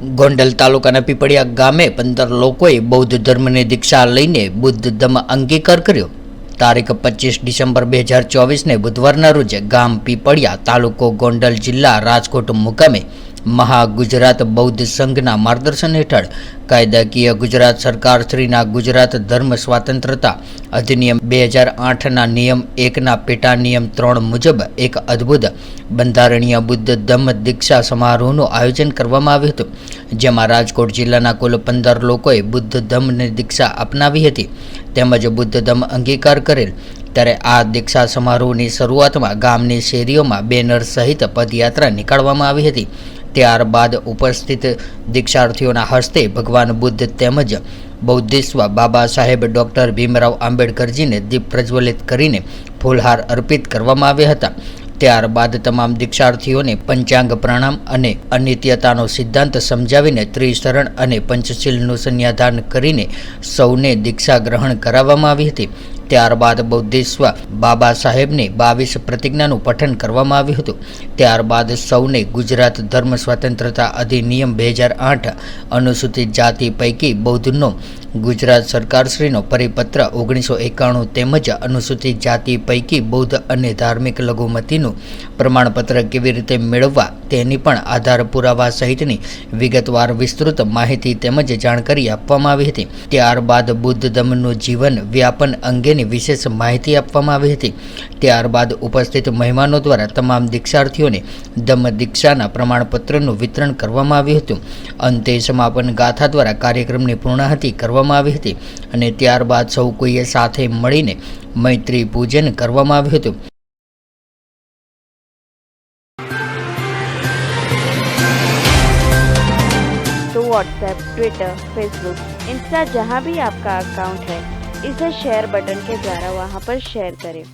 ગોંડલ તાલુકાના પીપળિયા ગામે 15 લોકોએ બૌદ્ધ ધર્મની દીક્ષા લઈને બુદ્ધ ધમ્મ અંગીકાર કર્યો। તારીખ 25 ડિસેમ્બર 2024ને બુધવારના રોજ ગામ પીપળિયા, તાલુકો ગોંડલ, જિલ્લા રાજકોટ મુકામે મહા ગુજરાત બૌદ્ધ સંઘના માર્ગદર્શન હેઠળ કાયદાકીય ગુજરાત સરકાર શ્રીના ગુજરાત ધર્મ સ્વાતંત્રતા અધિનિયમ 2008ના નિયમ 1ના પેટા નિયમ 3 મુજબ એક અદ્ભુત બંધારણીય બુદ્ધ ધમ્મ દીક્ષા સમારોહનું આયોજન કરવામાં આવ્યું હતું, જેમાં રાજકોટ જિલ્લાના કુલ 15 લોકોએ બુદ્ધ ધમ્મની દીક્ષા અપનાવી હતી તેમજ બુદ્ધ ધમ્મ અંગીકાર કરેલ। ત્યારે આ દીક્ષા સમારોહની શરૂઆતમાં ગામની શેરીઓમાં બેનર સહિત પદયાત્રા નીકાળવામાં આવી હતી। ત્યારબાદ ઉપસ્થિત દીક્ષાર્થીઓના હસ્તે ભગવાન બુદ્ધ તેમજ બૌદ્ધિસ્વ બાબા સાહેબ ડૉક્ટર ભીમરાવ આંબેડકરજીને દીપ પ્રજ્વલિત કરીને ફૂલહાર અર્પિત કરવામાં આવ્યા હતા। ત્યારબાદ તમામ દીક્ષાર્થીઓને પંચાંગ પ્રણામ અને અનિત્યતાનો સિદ્ધાંત સમજાવીને ત્રિશરણ અને પંચશીલનું સંન્યાદાન કરીને સૌને દીક્ષા ગ્રહણ કરાવવામાં આવી હતી। ત્યારબાદ બૌદ્ધિસ્વ બાબા સાહેબને 22 પ્રતિજ્ઞાનું પઠન કરવામાં આવ્યું હતું। ત્યારબાદ સૌને ગુજરાત ધર્મ સ્વતંત્રતા અધિનિયમ 2008 અનુસૂચિત જાતિ પૈકી બૌદ્ધનો ગુજરાત સરકારશ્રીનો પરિપત્ર 1991 તેમજ અનુસૂચિત જાતિ પૈકી બૌદ્ધ અને ધાર્મિક લઘુમતીનું પ્રમાણપત્ર કેવી રીતે મેળવવા તેની પણ આધાર પુરાવા સહિતની વિગતવાર વિસ્તૃત માહિતી તેમજ જાણકારી આપવામાં આવી હતી। ત્યારબાદ બુદ્ધ ધમ્મનું જીવન વ્યાપન અંગેની વિશેષ માહિતી આપવામાં આવી હતી। ત્યારબાદ ઉપસ્થિત મહેમાનો દ્વારા તમામ દીક્ષાર્થીઓને ધમ્મ દીક્ષાના પ્રમાણપત્રનું વિતરણ કરવામાં આવ્યું હતું। અંતે સમાપન ગાથા દ્વારા કાર્યક્રમની પૂર્ણાહુતિ કરવામાં આવી હતી અને ત્યારબાદ સૌ કોઈએ સાથે મળીને મૈત્રી પૂજન કરવામાં આવ્યું હતું। तो व्हाट्सएप, ट्विटर, फेसबुक, इंस्टा जहाँ भी आपका अकाउंट है, इसे शेयर बटन के द्वारा वहाँ पर शेयर करें।